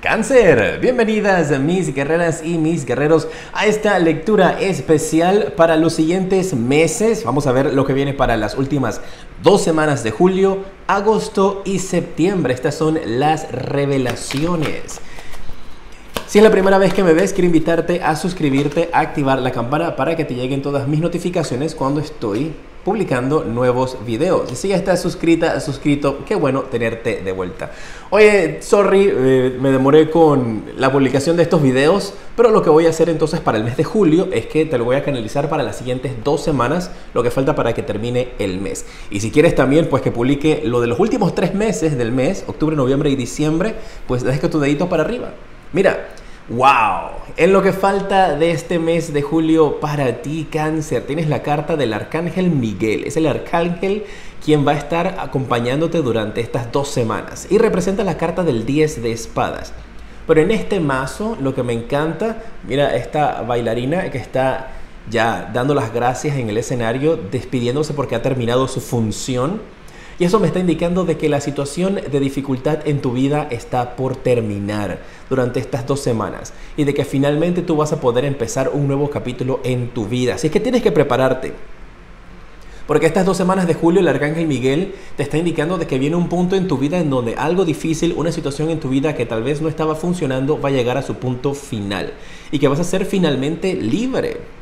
Cáncer, bienvenidas mis guerreras y mis guerreros a esta lectura especial para los siguientes meses. Vamos a ver lo que viene para las últimas 2 semanas de julio, agosto y septiembre. Estas son las revelaciones. Si es la primera vez que me ves, quiero invitarte a suscribirte, a activar la campana para que te lleguen todas mis notificaciones cuando estoy publicando nuevos videos. Y si ya estás suscrito, qué bueno tenerte de vuelta. Oye, sorry, me demoré con la publicación de estos videos, pero lo que voy a hacer entonces para el mes de julio es que te lo voy a canalizar para las siguientes 2 semanas, lo que falta para que termine el mes. Y si quieres también, pues que publique lo de los últimos 3 meses del mes, octubre, noviembre y diciembre, pues deja tu dedito para arriba. Mira, wow, en lo que falta de este mes de julio para ti, Cáncer, tienes la carta del Arcángel Miguel. Es el Arcángel quien va a estar acompañándote durante estas 2 semanas y representa la carta del 10 de espadas. Pero en este mazo, lo que me encanta, mira esta bailarina que está ya dando las gracias en el escenario, despidiéndose porque ha terminado su función. Y eso me está indicando de que la situación de dificultad en tu vida está por terminar durante estas 2 semanas. Y de que finalmente tú vas a poder empezar un nuevo capítulo en tu vida. Así es que tienes que prepararte. Porque estas 2 semanas de julio el Arcángel Miguel te está indicando de que viene un punto en tu vida en donde algo difícil, una situación en tu vida que tal vez no estaba funcionando, va a llegar a su punto final. Y que vas a ser finalmente libre.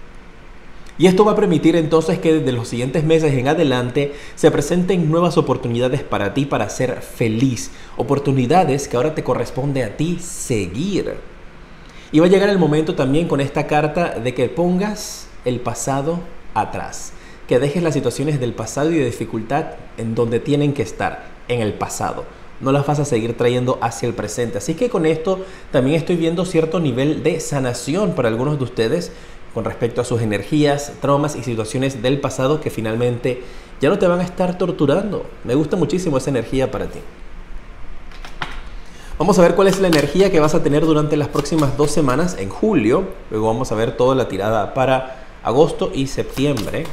Y esto va a permitir entonces que desde los siguientes meses en adelante se presenten nuevas oportunidades para ti para ser feliz. Oportunidades que ahora te corresponde a ti seguir. Y va a llegar el momento también con esta carta de que pongas el pasado atrás. Que dejes las situaciones del pasado y de dificultad en donde tienen que estar, en el pasado. No las vas a seguir trayendo hacia el presente. Así que con esto también estoy viendo cierto nivel de sanación para algunos de ustedes con respecto a sus energías, traumas y situaciones del pasado que finalmente ya no te van a estar torturando. Me gusta muchísimo esa energía para ti. Vamos a ver cuál es la energía que vas a tener durante las próximas 2 semanas en julio. Luego vamos a ver toda la tirada para agosto y septiembre.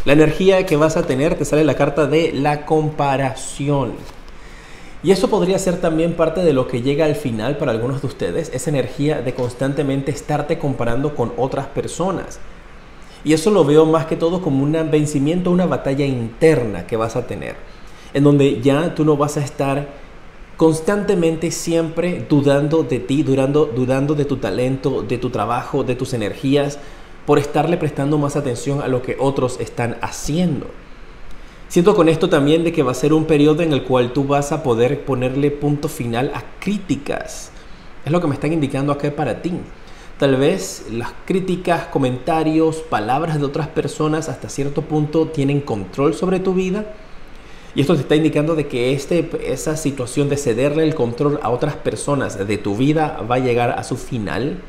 La energía que vas a tener, te sale la carta de la comparación. Y eso podría ser también parte de lo que llega al final para algunos de ustedes, esa energía de constantemente estarte comparando con otras personas. Y eso lo veo más que todo como un vencimiento, una batalla interna que vas a tener, en donde ya tú no vas a estar constantemente siempre dudando de ti, dudando de tu talento, de tu trabajo, de tus energías, por estarle prestando más atención a lo que otros están haciendo. Siento con esto también de que va a ser un periodo en el cual tú vas a poder ponerle punto final a críticas. Es lo que me están indicando acá para ti. Tal vez las críticas, comentarios, palabras de otras personas hasta cierto punto tienen control sobre tu vida. Y esto te está indicando de que esa situación de cederle el control a otras personas de tu vida va a llegar a su final.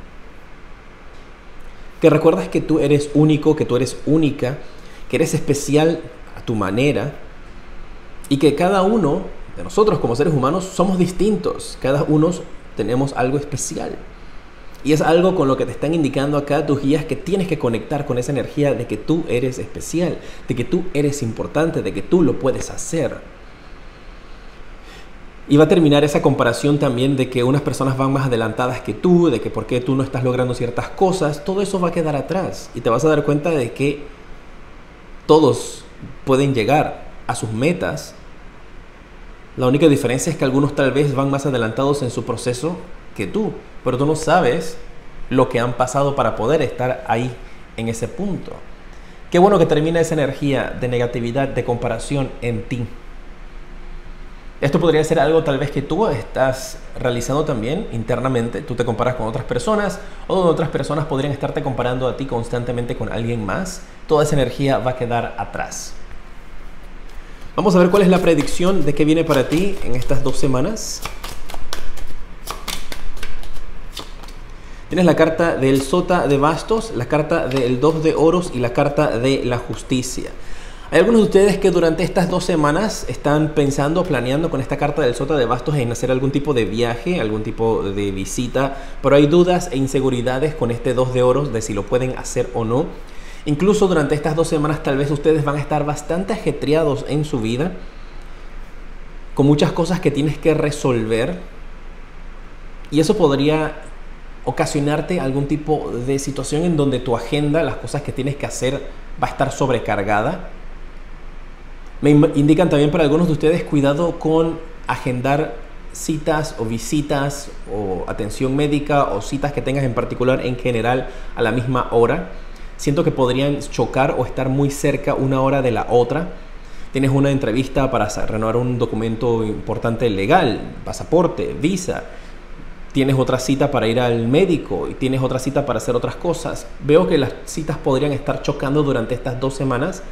Que recuerdas que tú eres único, que tú eres única, que eres especial a tu manera y que cada uno de nosotros como seres humanos somos distintos, cada uno tenemos algo especial y es algo con lo que te están indicando acá tus guías, que tienes que conectar con esa energía de que tú eres especial, de que tú eres importante, de que tú lo puedes hacer. Y va a terminar esa comparación también de que unas personas van más adelantadas que tú, de que por qué tú no estás logrando ciertas cosas. Todo eso va a quedar atrás y te vas a dar cuenta de que todos pueden llegar a sus metas. La única diferencia es que algunos tal vez van más adelantados en su proceso que tú, pero tú no sabes lo que han pasado para poder estar ahí en ese punto. Qué bueno que termina esa energía de negatividad, de comparación en ti. Esto podría ser algo tal vez que tú estás realizando también internamente. Tú te comparas con otras personas o otras personas podrían estarte comparando a ti constantemente con alguien más. Toda esa energía va a quedar atrás. Vamos a ver cuál es la predicción de qué viene para ti en estas 2 semanas. Tienes la carta del Sota de Bastos, la carta del 2 de Oros y la carta de la Justicia. Hay algunos de ustedes que durante estas 2 semanas están pensando, planeando con esta carta del Sota de Bastos en hacer algún tipo de viaje, algún tipo de visita, pero hay dudas e inseguridades con este 2 de Oros de si lo pueden hacer o no. Incluso durante estas 2 semanas tal vez ustedes van a estar bastante ajetreados en su vida, con muchas cosas que tienes que resolver, y eso podría ocasionarte algún tipo de situación en donde tu agenda, las cosas que tienes que hacer, va a estar sobrecargada. Me indican también para algunos de ustedes, cuidado con agendar citas o visitas o atención médica o citas que tengas en particular en general a la misma hora. Siento que podrían chocar o estar muy cerca una hora de la otra. Tienes una entrevista para renovar un documento importante legal, pasaporte, visa. Tienes otra cita para ir al médico y tienes otra cita para hacer otras cosas. Veo que las citas podrían estar chocando durante estas 2 semanas.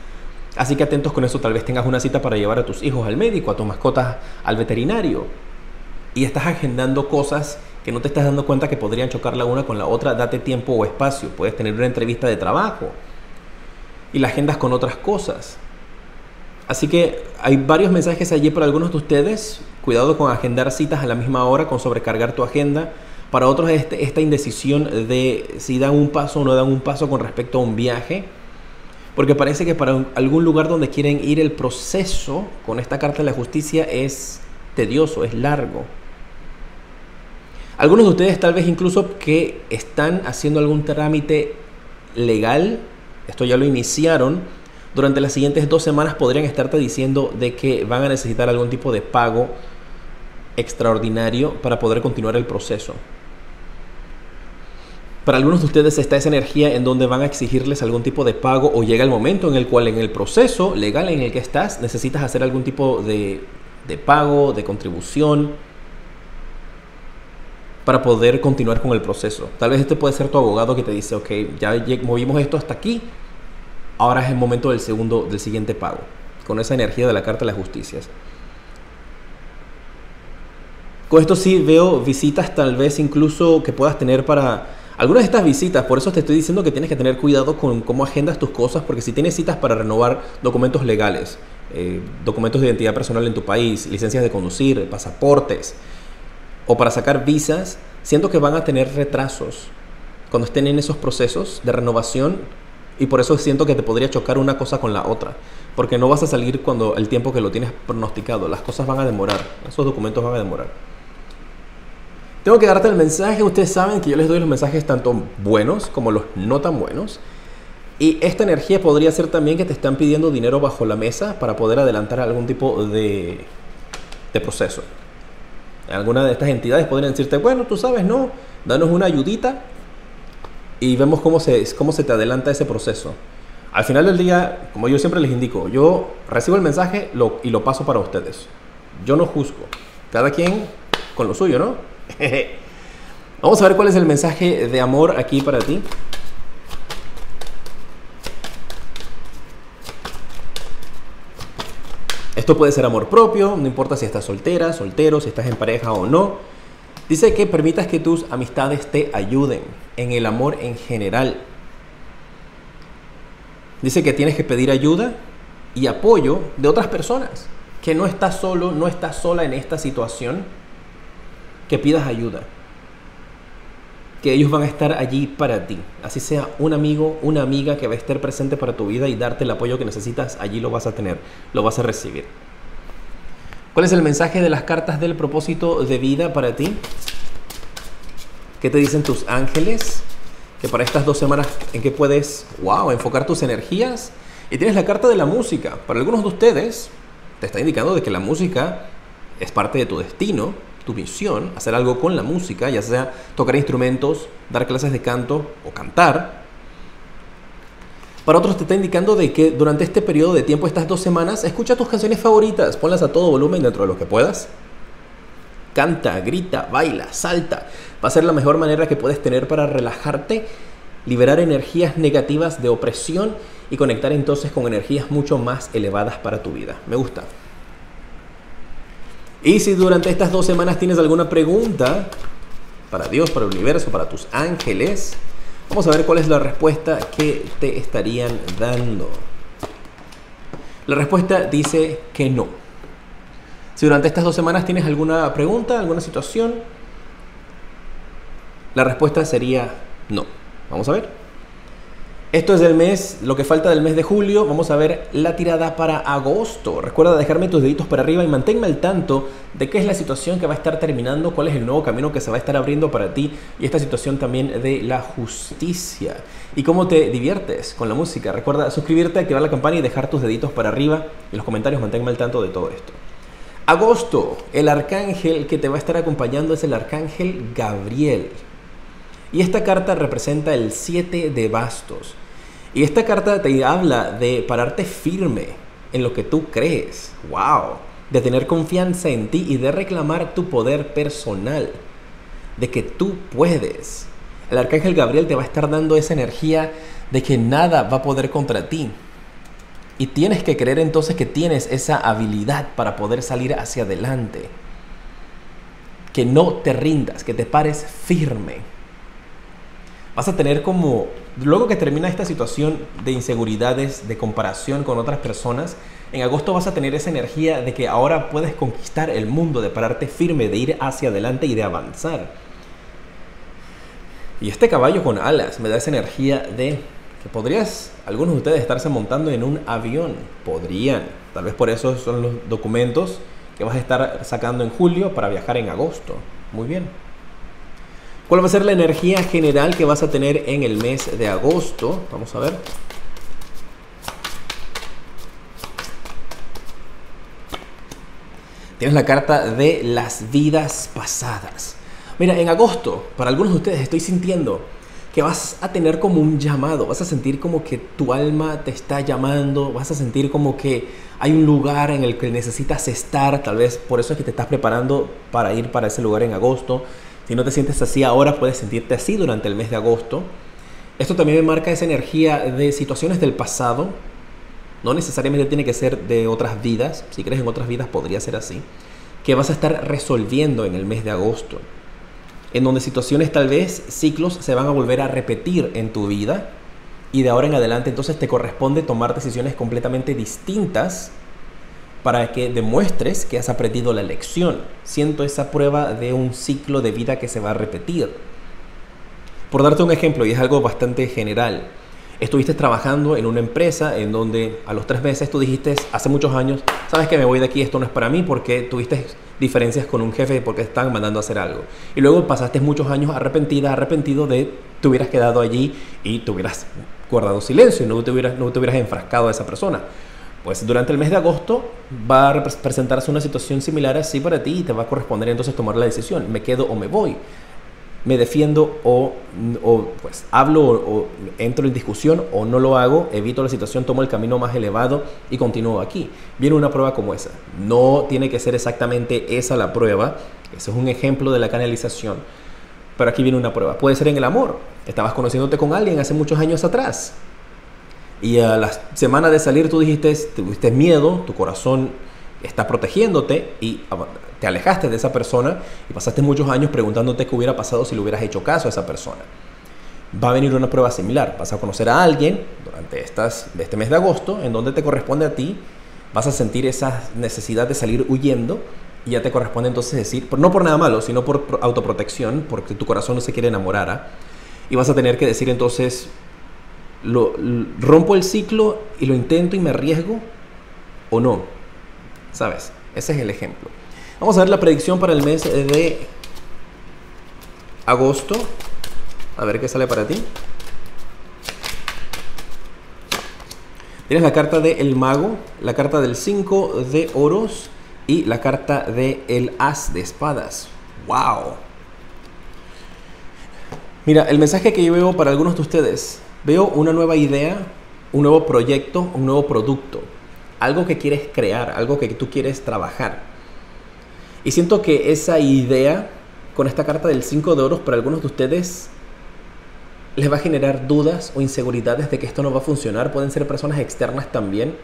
Así que atentos con eso. Tal vez tengas una cita para llevar a tus hijos al médico, a tus mascotas al veterinario, y estás agendando cosas que no te estás dando cuenta que podrían chocar la una con la otra. Date tiempo o espacio. Puedes tener una entrevista de trabajo y la agendas con otras cosas. Así que hay varios mensajes allí para algunos de ustedes. Cuidado con agendar citas a la misma hora, con sobrecargar tu agenda. Para otros esta indecisión de si dan un paso o no dan un paso con respecto a un viaje, porque parece que para algún lugar donde quieren ir, el proceso con esta carta de la justicia es tedioso, es largo. Algunos de ustedes tal vez incluso que están haciendo algún trámite legal, esto ya lo iniciaron, durante las siguientes 2 semanas podrían estarte diciendo de que van a necesitar algún tipo de pago extraordinario para poder continuar el proceso. Para algunos de ustedes está esa energía en donde van a exigirles algún tipo de pago, o llega el momento en el cual en el proceso legal en el que estás necesitas hacer algún tipo de pago, de contribución para poder continuar con el proceso. Tal vez este puede ser tu abogado que te dice, ok, ya movimos esto hasta aquí, ahora es el momento del siguiente pago, con esa energía de la carta de las justicias. Con esto sí veo visitas tal vez incluso que puedas tener para algunas de estas visitas. Por eso te estoy diciendo que tienes que tener cuidado con cómo agendas tus cosas, porque si tienes citas para renovar documentos legales, documentos de identidad personal en tu país, licencias de conducir, pasaportes, o para sacar visas, siento que van a tener retrasos cuando estén en esos procesos de renovación, y por eso siento que te podría chocar una cosa con la otra, porque no vas a salir cuando el tiempo que lo tienes pronosticado. Las cosas van a demorar, esos documentos van a demorar. Tengo que darte el mensaje. Ustedes saben que yo les doy los mensajes tanto buenos como los no tan buenos. Y esta energía podría ser también que te están pidiendo dinero bajo la mesa para poder adelantar algún tipo de proceso. Algunas de estas entidades podrían decirte, bueno, tú sabes, no, danos una ayudita y vemos cómo se te adelanta ese proceso. Al final del día, como yo siempre les indico, yo recibo el mensaje y lo paso para ustedes. Yo no juzgo. Cada quien con lo suyo, ¿no? Vamos a ver cuál es el mensaje de amor aquí para ti. Esto puede ser amor propio, no importa si estás soltera, soltero, si estás en pareja o no. Dice que permitas que tus amistades te ayuden en el amor en general. Dice que tienes que pedir ayuda y apoyo de otras personas, que no estás solo, no estás sola en esta situación. Que pidas ayuda, que ellos van a estar allí para ti, así sea un amigo, una amiga que va a estar presente para tu vida y darte el apoyo que necesitas. Allí lo vas a tener, lo vas a recibir. ¿Cuál es el mensaje de las cartas del propósito de vida para ti? ¿Qué te dicen tus ángeles? Que para estas 2 semanas en que puedes, enfocar tus energías. Y tienes la carta de la música. Para algunos de ustedes te está indicando de que la música es parte de tu destino, tu misión, hacer algo con la música, ya sea tocar instrumentos, dar clases de canto o cantar. Para otros te está indicando de que durante este periodo de tiempo, estas 2 semanas, escucha tus canciones favoritas, ponlas a todo volumen dentro de lo que puedas. Canta, grita, baila, salta. Va a ser la mejor manera que puedes tener para relajarte, liberar energías negativas de opresión y conectar entonces con energías mucho más elevadas para tu vida. Me gusta. Y si durante estas 2 semanas tienes alguna pregunta para Dios, para el universo, para tus ángeles, vamos a ver cuál es la respuesta que te estarían dando. La respuesta dice que no. Si durante estas 2 semanas tienes alguna pregunta, alguna situación, la respuesta sería no. Vamos a ver. Esto es del mes, lo que falta del mes de julio. Vamos a ver la tirada para agosto. Recuerda dejarme tus deditos para arriba y manténme al tanto de qué es la situación que va a estar terminando, cuál es el nuevo camino que se va a estar abriendo para ti y esta situación también de la justicia. Y cómo te diviertes con la música. Recuerda suscribirte, activar la campana y dejar tus deditos para arriba. En los comentarios manténme al tanto de todo esto. Agosto, el arcángel que te va a estar acompañando es el arcángel Gabriel. Y esta carta representa el 7 de bastos. Y esta carta te habla de pararte firme en lo que tú crees. ¡Wow! De tener confianza en ti y de reclamar tu poder personal. De que tú puedes. El arcángel Gabriel te va a estar dando esa energía de que nada va a poder contra ti. Y tienes que creer entonces que tienes esa habilidad para poder salir hacia adelante. Que no te rindas, que te pares firme. Vas a tener como, luego que termina esta situación de inseguridades, de comparación con otras personas, en agosto vas a tener esa energía de que ahora puedes conquistar el mundo, de pararte firme, de ir hacia adelante y de avanzar. Y este caballo con alas me da esa energía de que podrías, algunos de ustedes, estarse montando en un avión. Podrían. Tal vez por eso son los documentos que vas a estar sacando en julio para viajar en agosto. Muy bien. ¿Cuál va a ser la energía general que vas a tener en el mes de agosto? Vamos a ver. Tienes la carta de las vidas pasadas. Mira, en agosto, para algunos de ustedes estoy sintiendo que vas a tener como un llamado. Vas a sentir como que tu alma te está llamando. Vas a sentir como que hay un lugar en el que necesitas estar. Tal vez por eso es que te estás preparando para ir para ese lugar en agosto. Si no te sientes así ahora, puedes sentirte así durante el mes de agosto. Esto también me marca esa energía de situaciones del pasado. No necesariamente tiene que ser de otras vidas. Si crees en otras vidas, podría ser así. Que vas a estar resolviendo en el mes de agosto. En donde situaciones, tal vez, ciclos se van a volver a repetir en tu vida. Y de ahora en adelante, entonces, te corresponde tomar decisiones completamente distintas para que demuestres que has aprendido la lección. Siento esa prueba de un ciclo de vida que se va a repetir. Por darte un ejemplo, y es algo bastante general, estuviste trabajando en una empresa en donde a los 3 meses tú dijiste, hace muchos años, sabes que me voy de aquí, esto no es para mí, porque tuviste diferencias con un jefe porque te estaban mandando a hacer algo. Y luego pasaste muchos años arrepentido de te hubieras quedado allí y te hubieras guardado silencio y no te hubieras enfrascado a esa persona. Pues durante el mes de agosto va a presentarse una situación similar así para ti y te va a corresponder entonces tomar la decisión. ¿Me quedo o me voy? ¿Me defiendo o pues hablo o entro en discusión o no lo hago? Evito la situación, tomo el camino más elevado y continúo aquí. Viene una prueba como esa. No tiene que ser exactamente esa la prueba. Ese es un ejemplo de la canalización. Pero aquí viene una prueba. Puede ser en el amor. Estabas conociéndote con alguien hace muchos años atrás. Y a la semana de salir tú tuviste miedo, tu corazón está protegiéndote y te alejaste de esa persona y pasaste muchos años preguntándote qué hubiera pasado si le hubieras hecho caso a esa persona. Va a venir una prueba similar. Vas a conocer a alguien durante este mes de agosto en donde te corresponde a ti. Vas a sentir esa necesidad de salir huyendo y ya te corresponde entonces decir, no por nada malo, sino por autoprotección, porque tu corazón no se quiere enamorar. Y vas a tener que decir entonces, rompo el ciclo y lo intento y me arriesgo o no, ¿sabes? Ese es el ejemplo. Vamos a ver la predicción para el mes de agosto. A ver qué sale para ti. Tienes la carta del mago, la carta del 5 de oros y la carta del as de espadas. ¡Wow! Mira, el mensaje que yo veo para algunos de ustedes, veo una nueva idea, un nuevo proyecto, un nuevo producto. Algo que quieres crear, algo que tú quieres trabajar. Y siento que esa idea, con esta carta del 5 de oros, para algunos de ustedes les va a generar dudas o inseguridades de que esto no va a funcionar. Pueden ser personas externas también.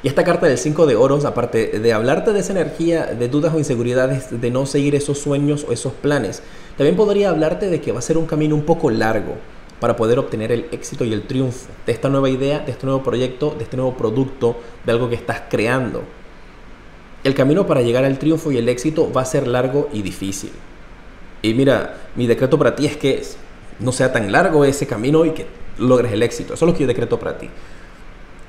Y esta carta del 5 de oros, aparte de hablarte de esa energía de dudas o inseguridades, de no seguir esos sueños o esos planes, también podría hablarte de que va a ser un camino un poco largo para poder obtener el éxito y el triunfo de esta nueva idea, de este nuevo proyecto, de este nuevo producto, de algo que estás creando. El camino para llegar al triunfo y el éxito va a ser largo y difícil. Y mira, mi decreto para ti es que no sea tan largo ese camino y que logres el éxito. Eso es lo que yo decreto para ti.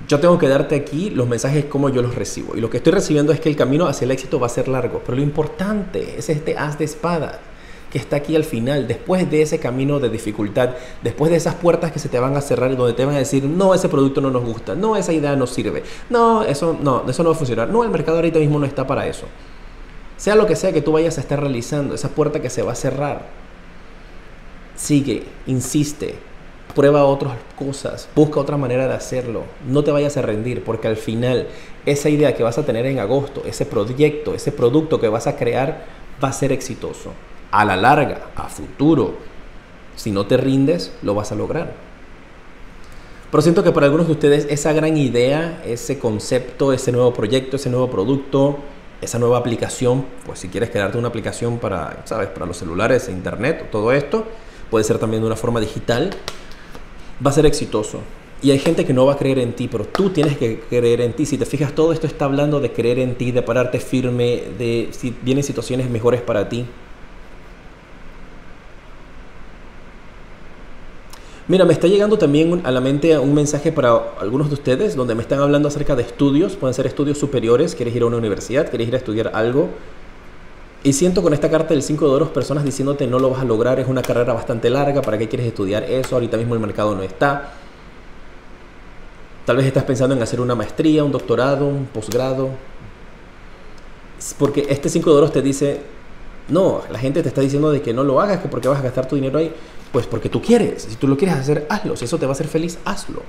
Yo tengo que darte aquí los mensajes como yo los recibo. Y lo que estoy recibiendo es que el camino hacia el éxito va a ser largo. Pero lo importante es este as de espada que está aquí al final, después de ese camino de dificultad, después de esas puertas que se te van a cerrar y donde te van a decir, no, ese producto no nos gusta, no, esa idea no sirve, no, eso no va a funcionar, no, el mercado ahorita mismo no está para eso. Sea lo que sea que tú vayas a estar realizando, esa puerta que se va a cerrar, sigue, insiste, prueba otras cosas, busca otra manera de hacerlo, no te vayas a rendir, porque al final esa idea que vas a tener en agosto, ese proyecto, ese producto que vas a crear va a ser exitoso. A la larga, a futuro, si no te rindes, lo vas a lograr. Pero siento que para algunos de ustedes esa gran idea, ese concepto, ese nuevo proyecto, ese nuevo producto, esa nueva aplicación, pues si quieres crearte una aplicación para, ¿sabes?, para los celulares, internet, todo esto, puede ser también de una forma digital, va a ser exitoso. Y hay gente que no va a creer en ti, pero tú tienes que creer en ti. Si te fijas, todo esto está hablando de creer en ti, de pararte firme, de si vienen situaciones mejores para ti. Mira, me está llegando también a la mente un mensaje para algunos de ustedes donde me están hablando acerca de estudios. Pueden ser estudios superiores, quieres ir a una universidad, quieres ir a estudiar algo. Y siento con esta carta del 5 de oros personas diciéndote no lo vas a lograr, es una carrera bastante larga, ¿para qué quieres estudiar eso? Ahorita mismo el mercado no está. Tal vez estás pensando en hacer una maestría, un doctorado, un posgrado. Porque este 5 de oros te dice, no, la gente te está diciendo de que no lo hagas, que porque vas a gastar tu dinero ahí. Pues porque tú quieres, si tú lo quieres hacer, hazlo, si eso te va a hacer feliz, hazlo.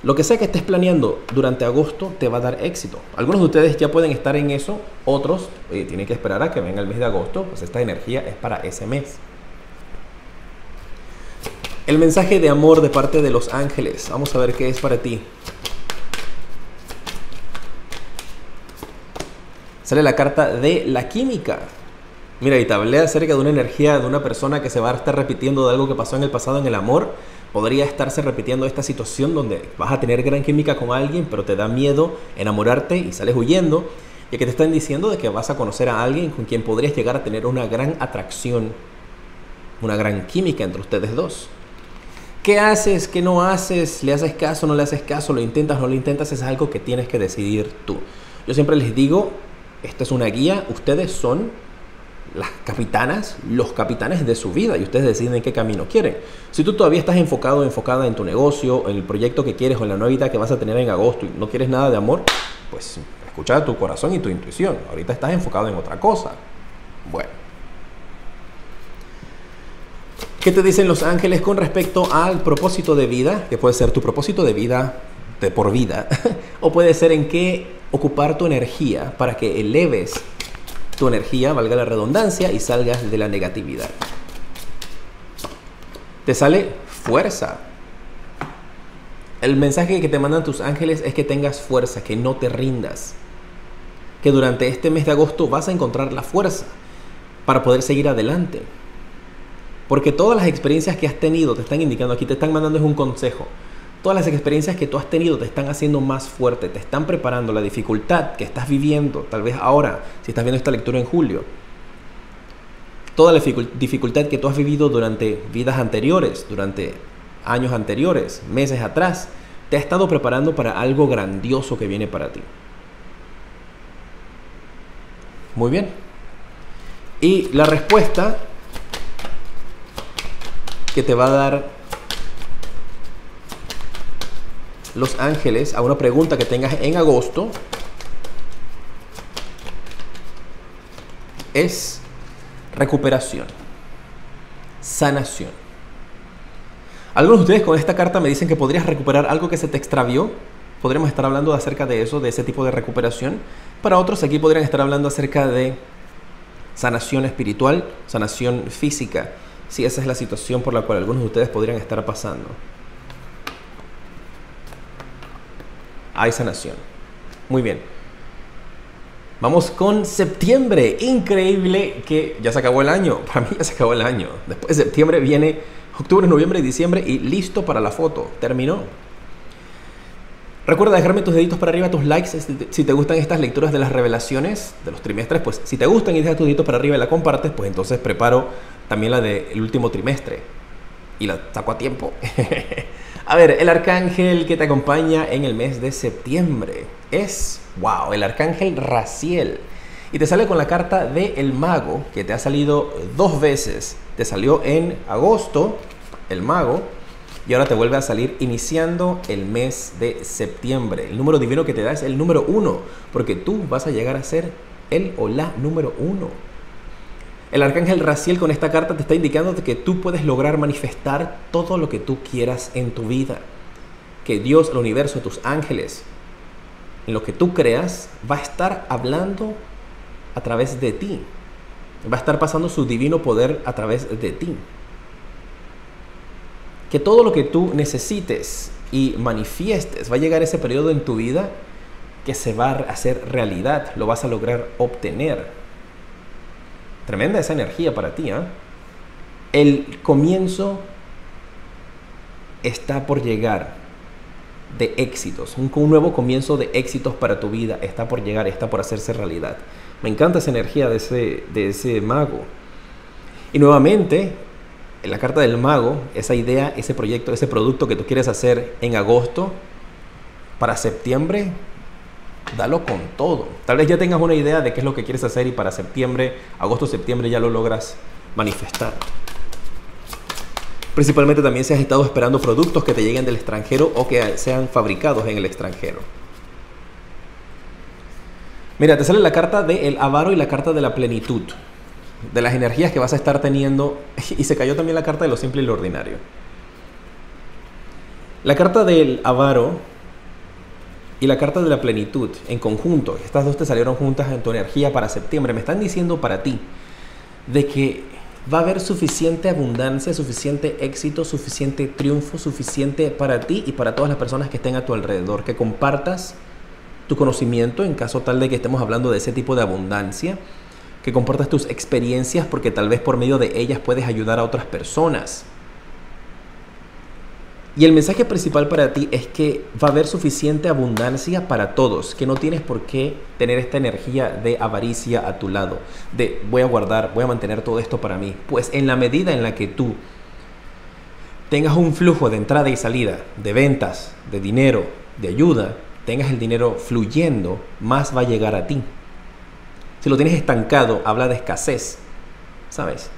Lo que sea que estés planeando durante agosto te va a dar éxito. Algunos de ustedes ya pueden estar en eso, otros tienen que esperar a que venga el mes de agosto, pues esta energía es para ese mes. El mensaje de amor de parte de los ángeles, vamos a ver qué es para ti. Sale la carta de la química. Mira, y te hablé acerca de una energía de una persona que se va a estar repitiendo de algo que pasó en el pasado en el amor. Podría estarse repitiendo esta situación donde vas a tener gran química con alguien, pero te da miedo enamorarte y sales huyendo. Y que te están diciendo de que vas a conocer a alguien con quien podrías llegar a tener una gran atracción, una gran química entre ustedes dos. ¿Qué haces? ¿Qué no haces? ¿Le haces caso? ¿No le haces caso? ¿Lo intentas? ¿No lo intentas? Es algo que tienes que decidir tú. Yo siempre les digo, esta es una guía, ustedes son las capitanas, los capitanes de su vida y ustedes deciden qué camino quieren. Si tú todavía estás enfocado o enfocada en tu negocio, en el proyecto que quieres o en la nueva vida que vas a tener en agosto y no quieres nada de amor, pues escucha tu corazón y tu intuición. Ahorita estás enfocado en otra cosa. Bueno. ¿Qué te dicen los ángeles con respecto al propósito de vida? Que puede ser tu propósito de vida de por vida o puede ser en qué ocupar tu energía para que eleves tu energía, valga la redundancia, y salgas de la negatividad. Te sale fuerza. El mensaje que te mandan tus ángeles es que tengas fuerza, que no te rindas. Que durante este mes de agosto vas a encontrar la fuerza para poder seguir adelante. Porque todas las experiencias que has tenido, te están indicando aquí, te están mandando es un consejo. Todas las experiencias que tú has tenido te están haciendo más fuerte, te están preparando. La dificultad que estás viviendo, tal vez ahora, si estás viendo esta lectura en julio, toda la dificultad que tú has vivido durante vidas anteriores, durante años anteriores, meses atrás, te ha estado preparando para algo grandioso que viene para ti. Muy bien. Y la respuesta que te va a dar los ángeles a una pregunta que tengas en agosto es recuperación, sanación. Algunos de ustedes con esta carta me dicen que podrías recuperar algo que se te extravió. Podríamos estar hablando acerca de eso, de ese tipo de recuperación. Para otros aquí podrían estar hablando acerca de sanación espiritual, sanación física, si esa es la situación por la cual algunos de ustedes podrían estar pasando. Hay sanación. Muy bien. Vamos con septiembre. Increíble que ya se acabó el año. Para mí ya se acabó el año. Después de septiembre viene octubre, noviembre y diciembre y listo para la foto. Terminó. Recuerda dejarme tus deditos para arriba, tus likes, si te gustan estas lecturas de las revelaciones de los trimestres. Pues si te gustan y dejas tus deditos para arriba y la compartes, pues entonces preparo también la del último trimestre. y la saco a tiempo. A ver, el arcángel que te acompaña en el mes de septiembre es, wow, el arcángel Raziel. Y te sale con la carta de el mago, que te ha salido 2 veces. Te salió en agosto, el mago, y ahora te vuelve a salir iniciando el mes de septiembre. El número divino que te da es el número 1, porque tú vas a llegar a ser el o la número 1. El arcángel Raziel con esta carta te está indicando que tú puedes lograr manifestar todo lo que tú quieras en tu vida. Que Dios, el universo, tus ángeles, en lo que tú creas, va a estar hablando a través de ti. Va a estar pasando su divino poder a través de ti. Que todo lo que tú necesites y manifiestes, va a llegar ese periodo en tu vida que se va a hacer realidad, lo vas a lograr obtener. Tremenda esa energía para ti, ¿eh? El comienzo está por llegar de éxitos, un nuevo comienzo de éxitos para tu vida está por llegar, está por hacerse realidad. Me encanta esa energía de ese mago. Y nuevamente, en la carta del mago, esa idea, ese proyecto, ese producto que tú quieres hacer en agosto, para septiembre, dalo con todo. Tal vez ya tengas una idea de qué es lo que quieres hacer y para septiembre, agosto, septiembre ya lo logras manifestar. Principalmente también si has estado esperando productos que te lleguen del extranjero o que sean fabricados en el extranjero. Mira, te sale la carta del avaro y la carta de la plenitud, de las energías que vas a estar teniendo, y se cayó también la carta de lo simple y lo ordinario. La carta del avaro y la carta de la plenitud en conjunto, estas dos te salieron juntas en tu energía para septiembre, me están diciendo para ti de que va a haber suficiente abundancia, suficiente éxito, suficiente triunfo, suficiente para ti y para todas las personas que estén a tu alrededor, que compartas tu conocimiento en caso tal de que estemos hablando de ese tipo de abundancia, que compartas tus experiencias porque tal vez por medio de ellas puedes ayudar a otras personas. Y el mensaje principal para ti es que va a haber suficiente abundancia para todos, que no tienes por qué tener esta energía de avaricia a tu lado, de voy a guardar, voy a mantener todo esto para mí. Pues en la medida en la que tú tengas un flujo de entrada y salida, de ventas, de dinero, de ayuda, tengas el dinero fluyendo, más va a llegar a ti. Si lo tienes estancado, habla de escasez, ¿sabes?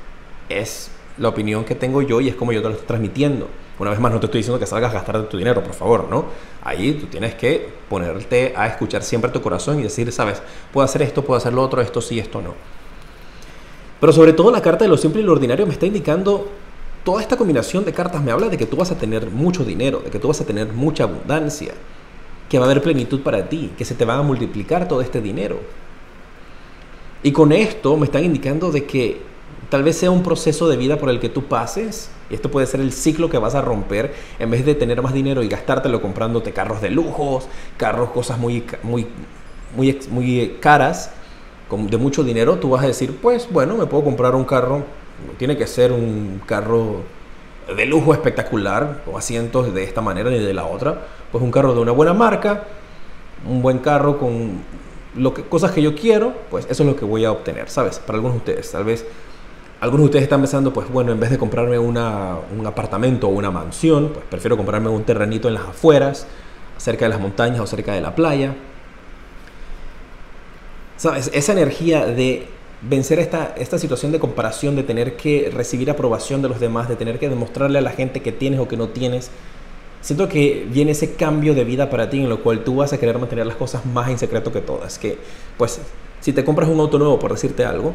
Es la opinión que tengo yo y es como yo te lo estoy transmitiendo. Una vez más, no te estoy diciendo que salgas a gastar tu dinero, por favor, ¿no? Ahí tú tienes que ponerte a escuchar siempre tu corazón y decir, ¿sabes? Puedo hacer esto, puedo hacer lo otro, esto sí, esto no. Pero sobre todo la carta de lo simple y lo ordinario me está indicando, toda esta combinación de cartas me habla de que tú vas a tener mucho dinero, de que tú vas a tener mucha abundancia, que va a haber plenitud para ti, que se te va a multiplicar todo este dinero. Y con esto me están indicando de que tal vez sea un proceso de vida por el que tú pases, y esto puede ser el ciclo que vas a romper, en vez de tener más dinero y gastártelo comprándote carros de lujos, cosas muy caras, de mucho dinero, tú vas a decir, pues bueno, me puedo comprar un carro, no tiene que ser un carro de lujo espectacular, con asientos de esta manera ni de la otra, pues un carro de una buena marca, un buen carro con cosas que yo quiero, pues eso es lo que voy a obtener, ¿sabes? Para algunos de ustedes, tal vez algunos de ustedes están pensando, pues bueno, en vez de comprarme un apartamento o una mansión, pues prefiero comprarme un terrenito en las afueras, cerca de las montañas o cerca de la playa. ¿Sabes? Esa energía de vencer esta situación de comparación, de tener que recibir aprobación de los demás, de tener que demostrarle a la gente que tienes o que no tienes. Siento que viene ese cambio de vida para ti en lo cual tú vas a querer mantener las cosas más en secreto que todas. Que, pues, si te compras un auto nuevo, por decirte algo,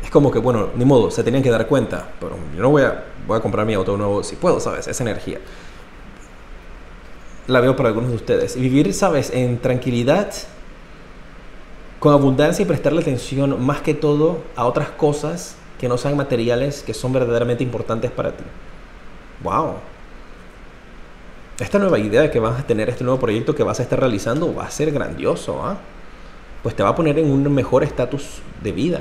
es como que, bueno, ni modo, se tenían que dar cuenta. Pero yo no voy a comprar mi auto nuevo si puedo, ¿sabes? Esa energía la veo para algunos de ustedes. Y vivir, ¿sabes? En tranquilidad, con abundancia y prestarle atención más que todo a otras cosas que no sean materiales, que son verdaderamente importantes para ti. ¡Wow! Esta nueva idea que vas a tener, este nuevo proyecto que vas a estar realizando va a ser grandioso, ¿ah? Pues te va a poner en un mejor estatus de vida.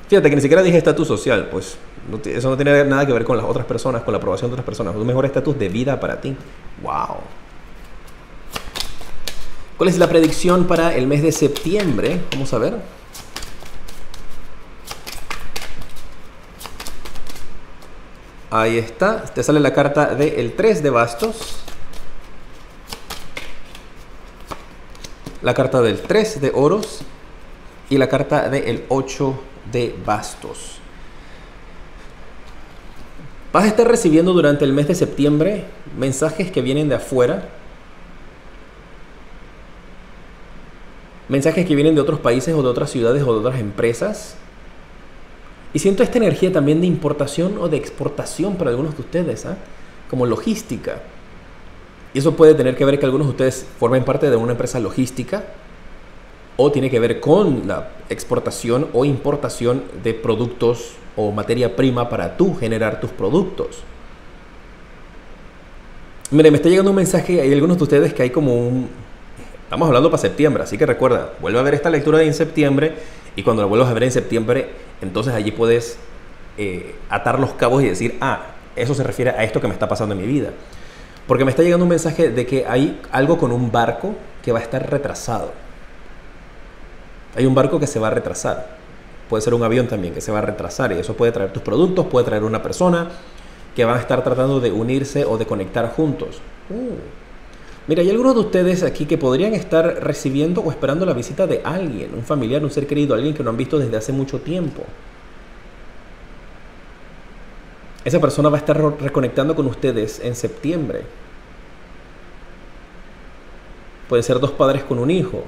Fíjate que ni siquiera dije estatus social, pues eso no tiene nada que ver con las otras personas, con la aprobación de otras personas. Un mejor estatus de vida para ti. ¡Wow! ¿Cuál es la predicción para el mes de septiembre? Vamos a ver. Ahí está. Te sale la carta del 3 de bastos. La carta del 3 de oros. Y la carta del 8 de bastos. Vas a estar recibiendo durante el mes de septiembre mensajes que vienen de afuera. Mensajes que vienen de otros países o de otras ciudades o de otras empresas. Y siento esta energía también de importación o de exportación para algunos de ustedes, ¿eh? Como logística. Y eso puede tener que ver que algunos de ustedes formen parte de una empresa logística o tiene que ver con la exportación o importación de productos o materia prima para tú generar tus productos. Mire, me está llegando un mensaje, hay algunos de ustedes que hay como un... Estamos hablando para septiembre, así que recuerda, vuelve a ver esta lectura en septiembre y cuando la vuelvas a ver en septiembre, entonces allí puedes atar los cabos y decir, eso se refiere a esto que me está pasando en mi vida. Porque me está llegando un mensaje de que hay algo con un barco que va a estar retrasado. Hay un barco que se va a retrasar. Puede ser un avión también que se va a retrasar y eso puede traer tus productos, puede traer una persona que van a estar tratando de unirse o de conectar juntos. Mira, hay algunos de ustedes aquí que podrían estar recibiendo o esperando la visita de alguien, un familiar, un ser querido, alguien que no han visto desde hace mucho tiempo. Esa persona va a estar reconectando con ustedes en septiembre. Pueden ser 2 padres con un hijo,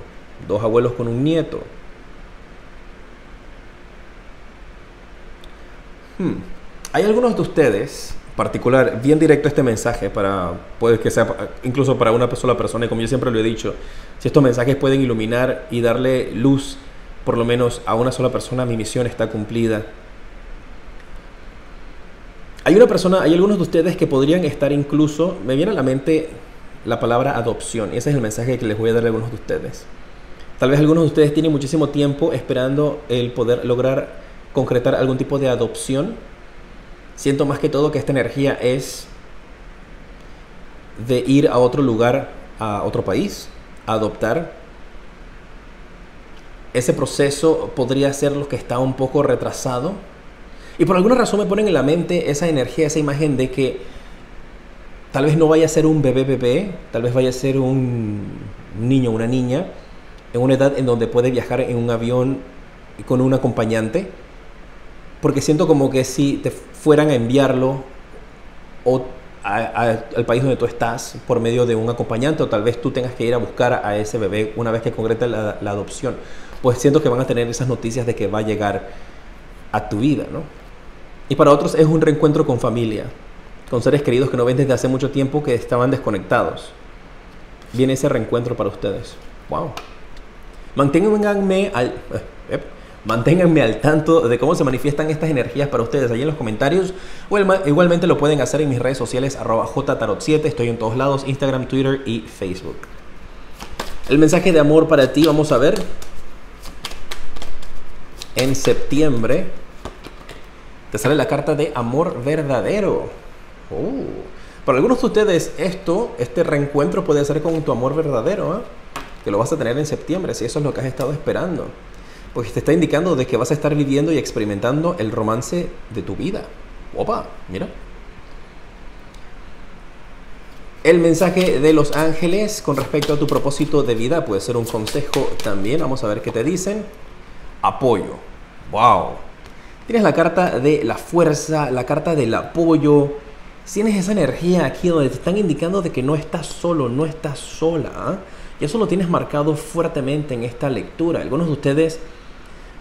2 abuelos con un nieto. Hay algunos de ustedes, particular, bien directo este mensaje, puede que sea incluso para una sola persona, y como yo siempre lo he dicho, si estos mensajes pueden iluminar y darle luz, por lo menos a una sola persona, mi misión está cumplida. Hay algunos de ustedes que podrían estar incluso, me viene a la mente la palabra adopción, y ese es el mensaje que les voy a dar a algunos de ustedes. Tal vez algunos de ustedes tienen muchísimo tiempo esperando el poder lograr concretar algún tipo de adopción. Siento más que todo que esta energía es de ir a otro lugar, a otro país, a adoptar. Ese proceso podría ser lo que está un poco retrasado. Y por alguna razón me ponen en la mente esa energía, esa imagen de que tal vez no vaya a ser un bebé, tal vez vaya a ser un niño, una niña, en una edad en donde puede viajar en un avión con un acompañante. Porque siento como que si te fueran a enviarlo al país donde tú estás por medio de un acompañante, o tal vez tú tengas que ir a buscar a ese bebé una vez que concrete la adopción, pues siento que van a tener esas noticias de que va a llegar a tu vida, ¿no? Y para otros es un reencuentro con familia, con seres queridos que no ven desde hace mucho tiempo, que estaban desconectados. Viene ese reencuentro para ustedes. ¡Wow! Manténganme al tanto de cómo se manifiestan estas energías para ustedes ahí en los comentarios. O igualmente lo pueden hacer en mis redes sociales, @jtarot7. Estoy en todos lados, Instagram, Twitter y Facebook. El mensaje de amor para ti, vamos a ver. En septiembre te sale la carta de amor verdadero. Para algunos de ustedes este reencuentro puede ser con tu amor verdadero, ¿eh? Que lo vas a tener en septiembre, si eso es lo que has estado esperando. Porque te está indicando de que vas a estar viviendo y experimentando el romance de tu vida. ¡Opa! Mira. El mensaje de los ángeles con respecto a tu propósito de vida puede ser un consejo también. Vamos a ver qué te dicen. Apoyo. ¡Wow! Tienes la carta de la fuerza, la carta del apoyo. Tienes esa energía aquí donde te están indicando de que no estás solo, no estás sola, ¿eh? Y eso lo tienes marcado fuertemente en esta lectura. Algunos de ustedes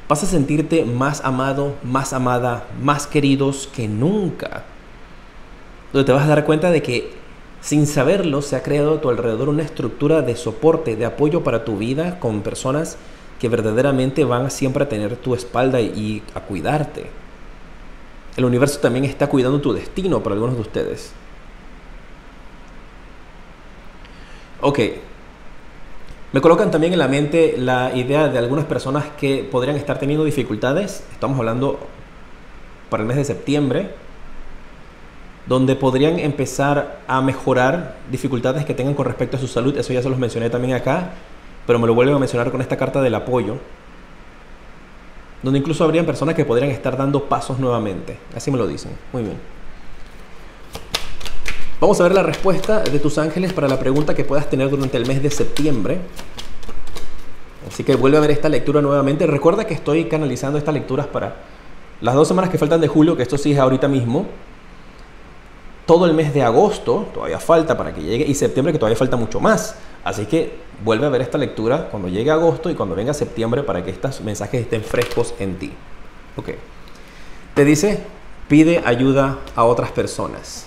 vas a sentirte más amado, más amada, más queridos que nunca. Donde te vas a dar cuenta de que sin saberlo se ha creado a tu alrededor una estructura de soporte, de apoyo para tu vida, con personas que verdaderamente van siempre a tener tu espalda y a cuidarte. El universo también está cuidando tu destino para algunos de ustedes. Ok. Me colocan también en la mente la idea de algunas personas que podrían estar teniendo dificultades. Estamos hablando para el mes de septiembre, donde podrían empezar a mejorar dificultades que tengan con respecto a su salud. Eso ya se los mencioné también acá, pero me lo vuelven a mencionar con esta carta del apoyo, donde incluso habrían personas que podrían estar dando pasos nuevamente. Así me lo dicen. Muy bien. Vamos a ver la respuesta de tus ángeles para la pregunta que puedas tener durante el mes de septiembre. Así que vuelve a ver esta lectura nuevamente. Recuerda que estoy canalizando estas lecturas para las 2 semanas que faltan de julio, que esto sí es ahorita mismo. Todo el mes de agosto, todavía falta para que llegue, y septiembre, que todavía falta mucho más. Así que vuelve a ver esta lectura cuando llegue agosto y cuando venga septiembre para que estos mensajes estén frescos en ti. Ok. Te dice, pide ayuda a otras personas.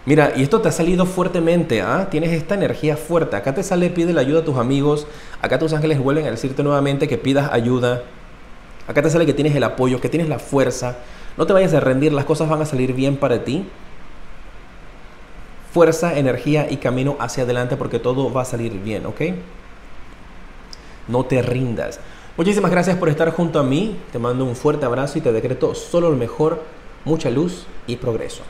Mira, y esto te ha salido fuertemente, ¿ah? Tienes esta energía fuerte. Acá te sale, pide la ayuda a tus amigos. Acá tus ángeles vuelven a decirte nuevamente que pidas ayuda. Acá te sale que tienes el apoyo, que tienes la fuerza. No te vayas a rendir, las cosas van a salir bien para ti. Fuerza, energía y camino hacia adelante porque todo va a salir bien, ¿ok? No te rindas. Muchísimas gracias por estar junto a mí. Te mando un fuerte abrazo y te decreto solo lo mejor, mucha luz y progreso.